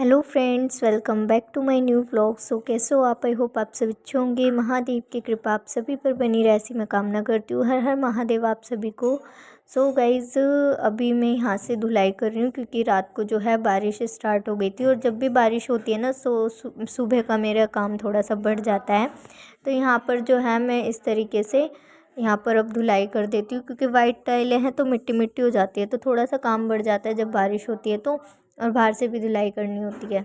Hello friends, welcome back to my new vlog. So कैसे हो आप? आई होप आप सभी अच्छे होंगे। महादेव की कृपा आप सभी पर बनी रहे, ऐसी मैं कामना करती हूँ। हर हर महादेव आप सभी को। सो गाइज़, अभी मैं यहाँ से धुलाई कर रही हूँ क्योंकि रात को जो है बारिश स्टार्ट हो गई थी और जब भी बारिश होती है ना सुबह का मेरा काम थोड़ा सा बढ़ जाता है। तो यहाँ पर जो है मैं इस तरीके से यहाँ पर अब धुलाई कर देती हूँ क्योंकि वाइट टाइलें हैं तो मिट्टी मिट्टी हो जाती है, तो थोड़ा सा काम बढ़ जाता है जब बारिश होती है तो। और बाहर से भी धुलाई करनी होती है।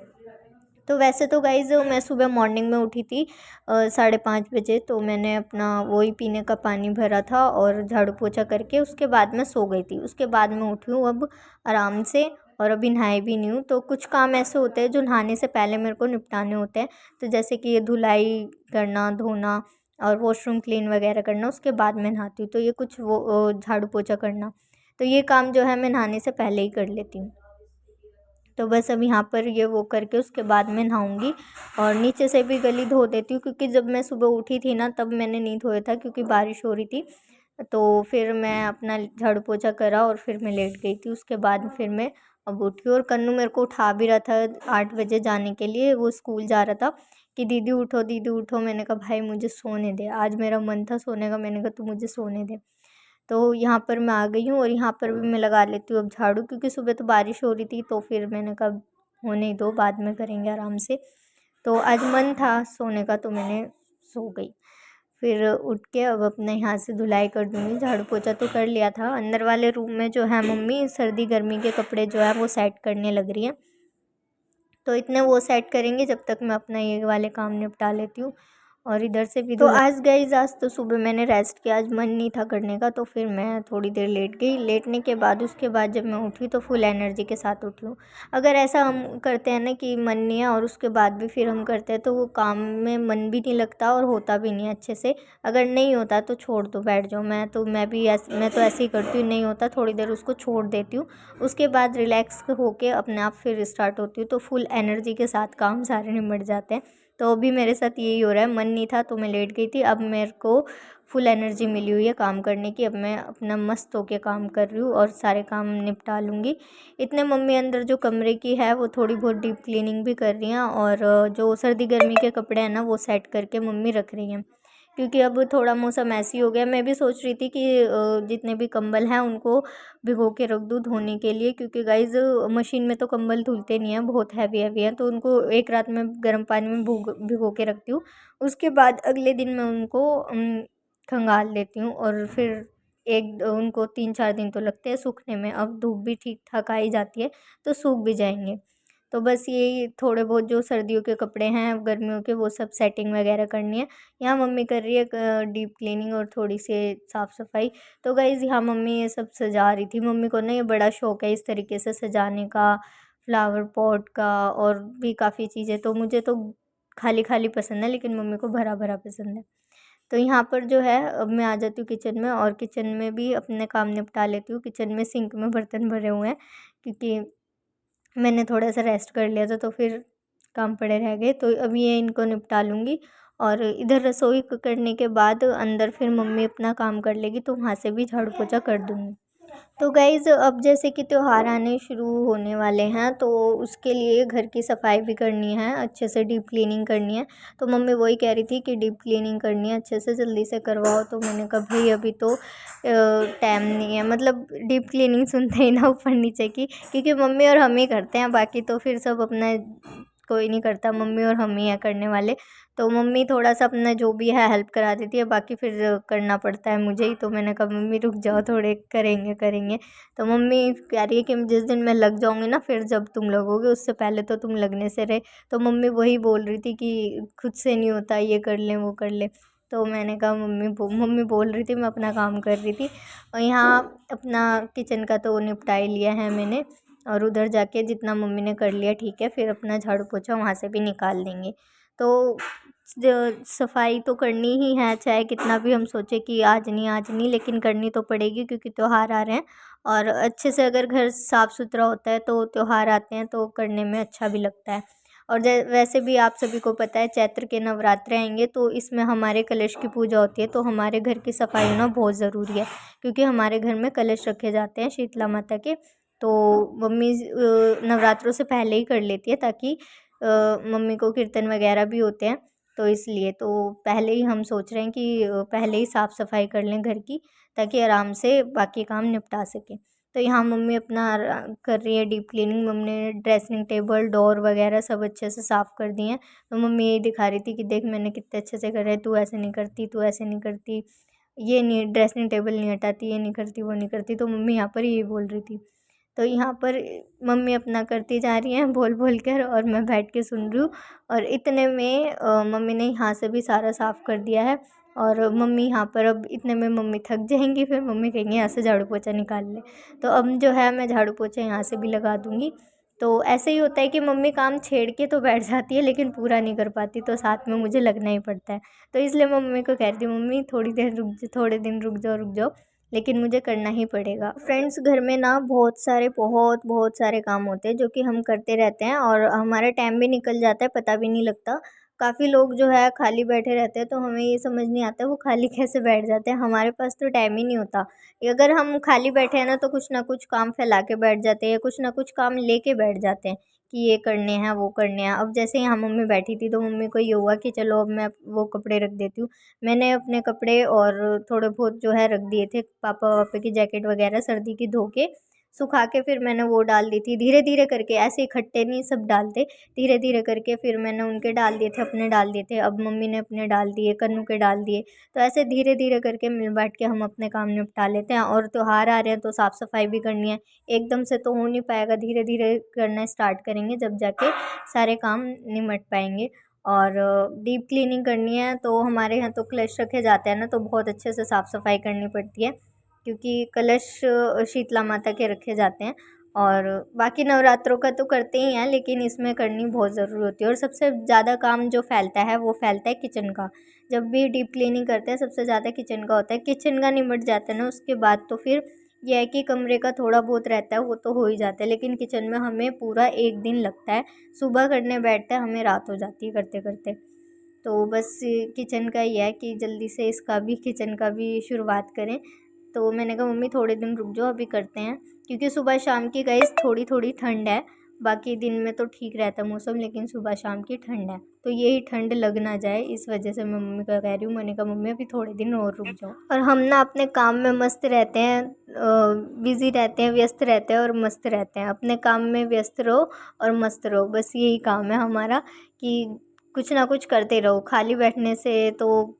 तो वैसे तो गाइज़ मैं सुबह मॉर्निंग में उठी थी 5:30 बजे। तो मैंने अपना वही पीने का पानी भरा था और झाड़ू पोछा करके उसके बाद मैं सो गई थी। उसके बाद मैं उठी हूँ अब आराम से, और अभी नहाई भी नहीं हूँ। तो कुछ काम ऐसे होते हैं जो नहाने से पहले मेरे को निपटाने होते हैं। तो जैसे कि ये धुलाई करना, धोना और वॉशरूम क्लीन वगैरह करना, उसके बाद मैं नहाती हूँ। तो ये कुछ वो झाड़ू पोछा करना, तो ये काम जो है मैं नहाने से पहले ही कर लेती हूँ। तो बस अब यहाँ पर ये वो करके उसके बाद मैं नहाऊंगी और नीचे से भी गली धो देती हूँ क्योंकि जब मैं सुबह उठी थी ना तब मैंने नहीं धोया था क्योंकि बारिश हो रही थी। तो फिर मैं अपना झाड़ू पोछा करा और फिर मैं लेट गई थी। उसके बाद फिर मैं अब उठी और कन्नू मेरे को उठा भी रहा था 8 बजे जाने के लिए। वो स्कूल जा रहा था कि दीदी उठो दीदी उठो। मैंने कहा भाई मुझे सोने दे, आज मेरा मन था सोने का। मैंने कहा तू मुझे सोने दे। तो यहाँ पर मैं आ गई हूँ और यहाँ पर भी मैं लगा लेती हूँ अब झाड़ू क्योंकि सुबह तो बारिश हो रही थी। तो फिर मैंने कहा होने ही दो, बाद में करेंगे आराम से। तो आज मन था सोने का तो मैंने सो गई। फिर उठ के अब अपने यहाँ से धुलाई कर दूँगी। झाड़ू पोछा तो कर लिया था। अंदर वाले रूम में जो है मम्मी सर्दी गर्मी के कपड़े जो है वो सेट करने लग रही हैं। तो इतने वो सेट करेंगे जब तक मैं अपना ये वाले काम निपटा लेती हूँ और इधर से भी। तो आज गाइस, आज तो सुबह मैंने रेस्ट किया, आज मन नहीं था करने का तो फिर मैं थोड़ी देर लेट गई। लेटने के बाद उसके बाद जब मैं उठी तो फुल एनर्जी के साथ उठी हूँ। अगर ऐसा हम करते हैं ना कि मन नहीं है और उसके बाद भी फिर हम करते हैं तो वो काम में मन भी नहीं लगता और होता भी नहीं अच्छे से। अगर नहीं होता तो छोड़ दो, बैठ जाओ। मैं तो ऐसे ही करती हूँ, नहीं होता थोड़ी देर उसको छोड़ देती हूँ। उसके बाद रिलैक्स होके अपने आप फिर स्टार्ट होती हूँ तो फुल एनर्जी के साथ काम सारे निमट जाते हैं। तो अभी मेरे साथ यही हो रहा है, मन नहीं था तो मैं लेट गई थी। अब मेरे को फुल एनर्जी मिली हुई है काम करने की। अब मैं अपना मस्त होके काम कर रही हूँ और सारे काम निपटा लूँगी। इतने मम्मी अंदर जो कमरे की है वो थोड़ी बहुत डीप क्लीनिंग भी कर रही हैं और जो सर्दी गर्मी के कपड़े हैं ना वो सेट करके मम्मी रख रही हैं क्योंकि अब थोड़ा मौसम ऐसी हो गया। मैं भी सोच रही थी कि जितने भी कंबल हैं उनको भिगो के रख दूँ धोने के लिए क्योंकि गाइज़ मशीन में तो कंबल धुलते नहीं हैं, बहुत हैवी हैवी हैं। तो उनको एक रात में गर्म पानी में भिगो के रखती हूँ। उसके बाद अगले दिन मैं उनको खंगाल लेती हूँ और फिर एक उनको 3-4 दिन तो लगते हैं सूखने में। अब धूप भी ठीक ठाक आ ही जाती है तो सूख भी जाएंगे। तो बस यही थोड़े बहुत जो सर्दियों के कपड़े हैं गर्मियों के वो सब सेटिंग वगैरह करनी है। यहाँ मम्मी कर रही है डीप क्लीनिंग और थोड़ी सी साफ़ सफाई। तो गाइज़ यहाँ मम्मी ये सब सजा रही थी। मम्मी को ना ये बड़ा शौक है इस तरीके से सजाने का, फ्लावर पॉट का और भी काफ़ी चीज़ें। तो मुझे तो खाली खाली पसंद है लेकिन मम्मी को भरा भरा पसंद है। तो यहाँ पर जो है अब मैं आ जाती हूँ किचन में और किचन में भी अपने काम निपटा लेती हूँ। किचन में सिंक में बर्तन भरे हुए हैं क्योंकि मैंने थोड़ा सा रेस्ट कर लिया था तो फिर काम पड़े रह गए। तो अब ये इनको निपटा लूँगी और इधर रसोई करने के बाद अंदर फिर मम्मी अपना काम कर लेगी तो वहाँ से भी झाड़ू पोछा कर दूँगी। तो गाइज़ अब जैसे कि त्योहार आने शुरू होने वाले हैं तो उसके लिए घर की सफाई भी करनी है, अच्छे से डीप क्लीनिंग करनी है। तो मम्मी वही कह रही थी कि डीप क्लीनिंग करनी है, अच्छे से जल्दी से करवाओ। तो मैंने कहा भाई अभी तो टाइम नहीं है। मतलब डीप क्लीनिंग सुनते ही ना ऊपर नीचे की, क्योंकि मम्मी और हम ही करते हैं, बाकी तो फिर सब अपना कोई नहीं करता, मम्मी और हम ही हैं करने वाले। तो मम्मी थोड़ा सा अपना जो भी है हेल्प करा देती है, बाकी फिर करना पड़ता है मुझे ही। तो मैंने कहा मम्मी रुक जाओ थोड़े, करेंगे करेंगे। तो मम्मी कह रही है कि जिस दिन मैं लग जाऊंगी ना फिर जब तुम लगोगे, उससे पहले तो तुम लगने से रहे। तो मम्मी वही बोल रही थी कि खुद से नहीं होता, ये कर ले वो कर ले। तो मैंने कहा मम्मी बोल रही थी, मैं अपना काम कर रही थी। और यहाँ अपना किचन का तो निपटा ही लिया है मैंने और उधर जाके जितना मम्मी ने कर लिया ठीक है, फिर अपना झाड़ू पोछा वहाँ से भी निकाल देंगे। तो सफाई तो करनी ही है, चाहे कितना भी हम सोचे कि आज नहीं आज नहीं, लेकिन करनी तो पड़ेगी क्योंकि त्यौहार आ रहे हैं। और अच्छे से अगर घर साफ़ सुथरा होता है तो त्यौहार आते हैं तो करने में अच्छा भी लगता है। और वैसे भी आप सभी को पता है चैत्र के नवरात्रे आएंगे तो इसमें हमारे कलश की पूजा होती है। तो हमारे घर की सफाई होना बहुत ज़रूरी है क्योंकि हमारे घर में कलश रखे जाते हैं शीतला माता के। तो मम्मी नवरात्रों से पहले ही कर लेती है, ताकि मम्मी को कीर्तन वगैरह भी होते हैं, तो इसलिए तो पहले ही हम सोच रहे हैं कि पहले ही साफ़ सफाई कर लें घर की, ताकि आराम से बाकी काम निपटा सकें। तो यहाँ मम्मी अपना कर रही है डीप क्लीनिंग। मम्मी ने ड्रेसिंग टेबल, डोर वगैरह सब अच्छे से साफ़ कर दिए हैं। तो मम्मी यही दिखा रही थी कि देख मैंने कितने अच्छे से करे, तू ऐसे नहीं करती, तू ऐसे नहीं करती, ये नहीं ड्रेसिंग टेबल नहीं हटाती, ये नहीं करती, वो नहीं करती। तो मम्मी यहाँ पर यही बोल रही थी। तो यहाँ पर मम्मी अपना करती जा रही हैं बोल बोल कर, और मैं बैठ के सुन रही हूँ। और इतने में मम्मी ने यहाँ से भी सारा साफ़ कर दिया है। और मम्मी यहाँ पर अब इतने में मम्मी थक जाएंगी, फिर मम्मी कहेंगी यहाँ से झाड़ू पोछा निकाल ले। तो अब जो है मैं झाड़ू पोछा यहाँ से भी लगा दूँगी। तो ऐसे ही होता है कि मम्मी काम छेड़ के तो बैठ जाती है, लेकिन पूरा नहीं कर पाती, तो साथ में मुझे लगना ही पड़ता है। तो इसलिए मैं मम्मी को कह रही थी, मम्मी थोड़ी देर थोड़े दिन रुक जाओ, लेकिन मुझे करना ही पड़ेगा। फ्रेंड्स, घर में ना बहुत सारे काम होते हैं जो कि हम करते रहते हैं, और हमारा टाइम भी निकल जाता है, पता भी नहीं लगता। काफ़ी लोग जो है खाली बैठे रहते हैं, तो हमें ये समझ नहीं आता वो खाली कैसे बैठ जाते हैं। हमारे पास तो टाइम ही नहीं होता। अगर हम खाली बैठे हैं ना, तो कुछ ना कुछ काम फैला के बैठ जाते हैं, कुछ ना कुछ काम लेके बैठ जाते हैं कि ये करने हैं, वो करने हैं। अब जैसे यहाँ मम्मी बैठी थी, तो मम्मी को ये हुआ कि चलो अब मैं वो कपड़े रख देती हूँ। मैंने अपने कपड़े और थोड़े बहुत जो है रख दिए थे, पापा वापा की जैकेट वगैरह सर्दी की, धो के सुखा के फिर मैंने वो डाल दी थी। धीरे धीरे करके, ऐसे इकट्ठे नहीं सब डालते, धीरे धीरे करके फिर मैंने उनके डाल दिए थे, अपने डाल दिए थे। अब मम्मी ने अपने डाल दिए, कन्नू के डाल दिए। तो ऐसे धीरे धीरे करके मिल बांट के हम अपने काम निपटा लेते हैं। और त्योहार आ रहे हैं, तो साफ़ सफाई भी करनी है। एकदम से तो हो नहीं पाएगा, धीरे धीरे करना स्टार्ट करेंगे, जब जाके सारे काम निमट पाएंगे। और डीप क्लीनिंग करनी है, तो हमारे यहाँ तो कलश रखे जाते हैं ना, तो बहुत अच्छे से साफ़ सफाई करनी पड़ती है, क्योंकि कलश शीतला माता के रखे जाते हैं। और बाकी नवरात्रों का तो करते ही हैं, लेकिन इसमें करनी बहुत ज़रूरी होती है। और सबसे ज़्यादा काम जो फैलता है, वो फैलता है किचन का। जब भी डीप क्लीनिंग करते हैं, सबसे ज़्यादा किचन का होता है। किचन का निमट जाता है ना, उसके बाद तो फिर यह है कि कमरे का थोड़ा बहुत रहता है, वो तो हो ही जाता है। लेकिन किचन में हमें पूरा एक दिन लगता है, सुबह करने बैठते हैं हमें रात हो जाती है करते करते। तो बस किचन का ही है कि जल्दी से इसका भी, किचन का भी शुरुआत करें। तो मैंने कहा मम्मी थोड़े दिन रुक जाओ, अभी करते हैं, क्योंकि सुबह शाम की गाइस थोड़ी थोड़ी ठंड है। बाकी दिन में तो ठीक रहता है मौसम, लेकिन सुबह शाम की ठंड है, तो यही ठंड लग ना जाए, इस वजह से मैं मम्मी को कह रही हूँ। मैंने कहा मम्मी अभी थोड़े दिन और रुक जाओ। और हम ना अपने काम में मस्त रहते हैं, बिज़ी रहते हैं, व्यस्त रहते हैं और मस्त रहते हैं। अपने काम में व्यस्त रहो और मस्त रहो, बस यही काम है हमारा, कि कुछ ना कुछ करते रहो। खाली बैठने से तो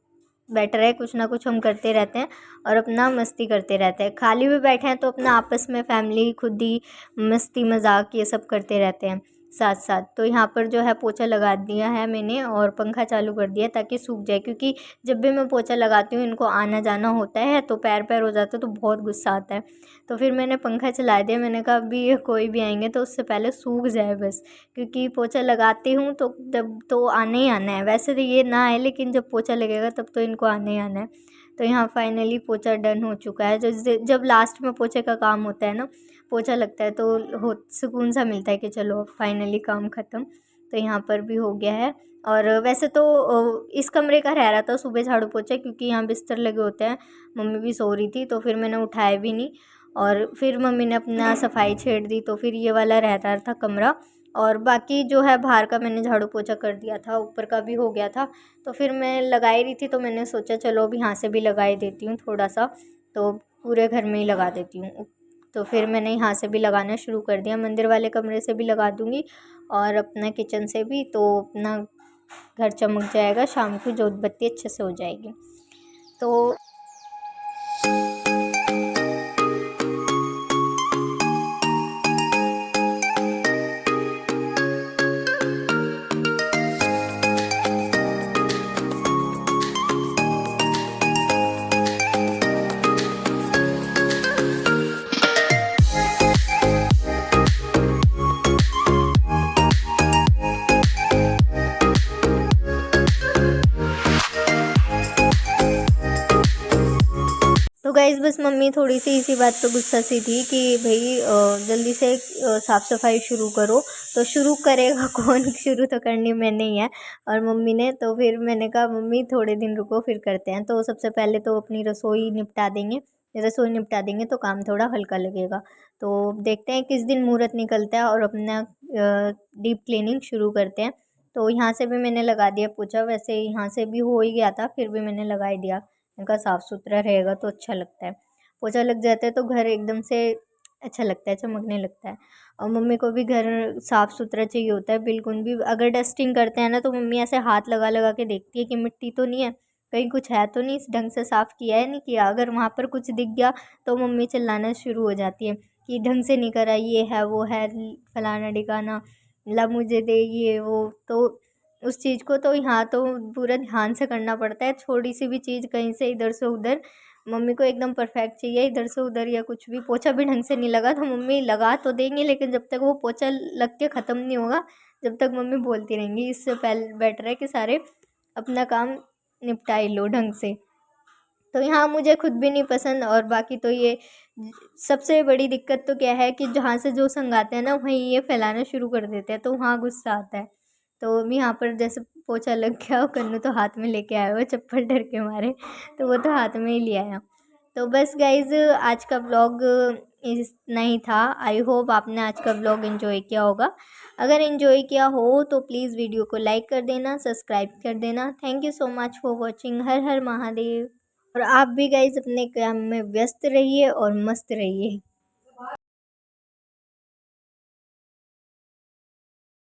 बेटर है, कुछ ना कुछ हम करते रहते हैं और अपना मस्ती करते रहते हैं। खाली भी बैठे हैं तो अपना आपस में फैमिली खुद ही मस्ती मजाक ये सब करते रहते हैं साथ साथ। तो यहाँ पर जो है पोछा लगा दिया है मैंने, और पंखा चालू कर दिया ताकि सूख जाए, क्योंकि जब भी मैं पोछा लगाती हूँ इनको आना जाना होता है, तो पैर पैर हो जाता है, तो बहुत गुस्सा आता है। तो फिर मैंने पंखा चला दिया। मैंने कहा अभी ये कोई भी आएंगे तो उससे पहले सूख जाए बस, क्योंकि पोछा लगाती हूँ तो जब तो आना ही आना है। वैसे तो ये ना आए, लेकिन जब पोछा लगेगा तब तो इनको आना ही आना है। तो यहाँ फाइनली पोछा डन हो चुका है। जब लास्ट में पोछे का काम होता है ना, पोछा लगता है, तो हो सुकून सा मिलता है कि चलो फाइनली काम ख़त्म। तो यहाँ पर भी हो गया है। और वैसे तो इस कमरे का रह रहा था सुबह झाड़ू पोछा, क्योंकि यहाँ बिस्तर लगे होते हैं। मम्मी भी सो रही थी, तो फिर मैंने उठाया भी नहीं। और फिर मम्मी ने अपना सफाई छेड़ दी, तो फिर ये वाला रहता था कमरा। और बाकी जो है बाहर का मैंने झाड़ू पोछा कर दिया था, ऊपर का भी हो गया था। तो फिर मैं लगा ही रही थी, तो मैंने सोचा चलो अभी यहाँ से भी लगा ही देती हूँ थोड़ा सा, तो पूरे घर में ही लगा देती हूँ। तो फिर मैंने यहाँ से भी लगाना शुरू कर दिया, मंदिर वाले कमरे से भी लगा दूँगी और अपना किचन से भी, तो अपना घर चमक जाएगा, शाम को जोत बत्ती अच्छे से हो जाएगी। तो गाइज़ बस मम्मी थोड़ी सी इसी बात पे गुस्सा सी थी कि भाई जल्दी से साफ़ सफाई शुरू करो। तो शुरू करेगा कौन, शुरू तो करनी मैंने ही है और मम्मी ने। तो फिर मैंने कहा मम्मी थोड़े दिन रुको, फिर करते हैं। तो सबसे पहले तो अपनी रसोई निपटा देंगे, रसोई निपटा देंगे तो काम थोड़ा हल्का लगेगा। तो देखते हैं किस दिन मुहूर्त निकलता है और अपना डीप क्लीनिंग शुरू करते हैं। तो यहाँ से भी मैंने लगा दिया पोछा, वैसे यहाँ से भी हो ही गया था, फिर भी मैंने लगा ही दिया। इनका साफ़ सुथरा रहेगा तो अच्छा लगता है। पोछा लग जाता है तो घर एकदम से अच्छा लगता है, चमकने लगता है। और मम्मी को भी घर साफ़ सुथरा चाहिए होता है, बिल्कुल भी अगर डस्टिंग करते हैं ना तो मम्मी ऐसे हाथ लगा लगा के देखती है कि मिट्टी तो नहीं है, कहीं कुछ है तो नहीं, ढंग से साफ़ किया है नहीं किया। अगर वहाँ पर कुछ दिख गया तो मम्मी चिल्लाना शुरू हो जाती है कि ढंग से नहीं करा, ये है वो है, फलाना ढिकाना, ला मुझे दे ये वो। तो उस चीज़ को तो यहाँ तो पूरा ध्यान से करना पड़ता है। छोटी सी भी चीज़ कहीं से इधर से उधर मम्मी को एकदम परफेक्ट चाहिए, इधर से उधर या कुछ भी। पोछा भी ढंग से नहीं लगा तो मम्मी लगा तो देंगी, लेकिन जब तक वो पोछा लग के ख़त्म नहीं होगा जब तक मम्मी बोलती रहेंगी। इससे पहले बेटर है कि सारे अपना काम निपटा ही लो ढंग से। तो यहाँ मुझे खुद भी नहीं पसंद। और बाकी तो ये सबसे बड़ी दिक्कत तो क्या है कि जहाँ से जो संगाते हैं ना वहीं ये फैलाना शुरू कर देते हैं, तो वहाँ गुस्सा आता है। तो अभी यहाँ पर जैसे पोछा लग गया और कन्नू तो हाथ में लेके आया हुआ है चप्पल डर के मारे, तो वो तो हाथ में ही ले आया। तो बस गाइज आज का व्लॉग इतना ही था। आई होप आपने आज का व्लॉग एंजॉय किया होगा। अगर एंजॉय किया हो तो प्लीज़ वीडियो को लाइक कर देना, सब्सक्राइब कर देना। Thank you so much for watching. हर हर महादेव। और आप भी गाइज अपने काम में व्यस्त रहिए और मस्त रहिए।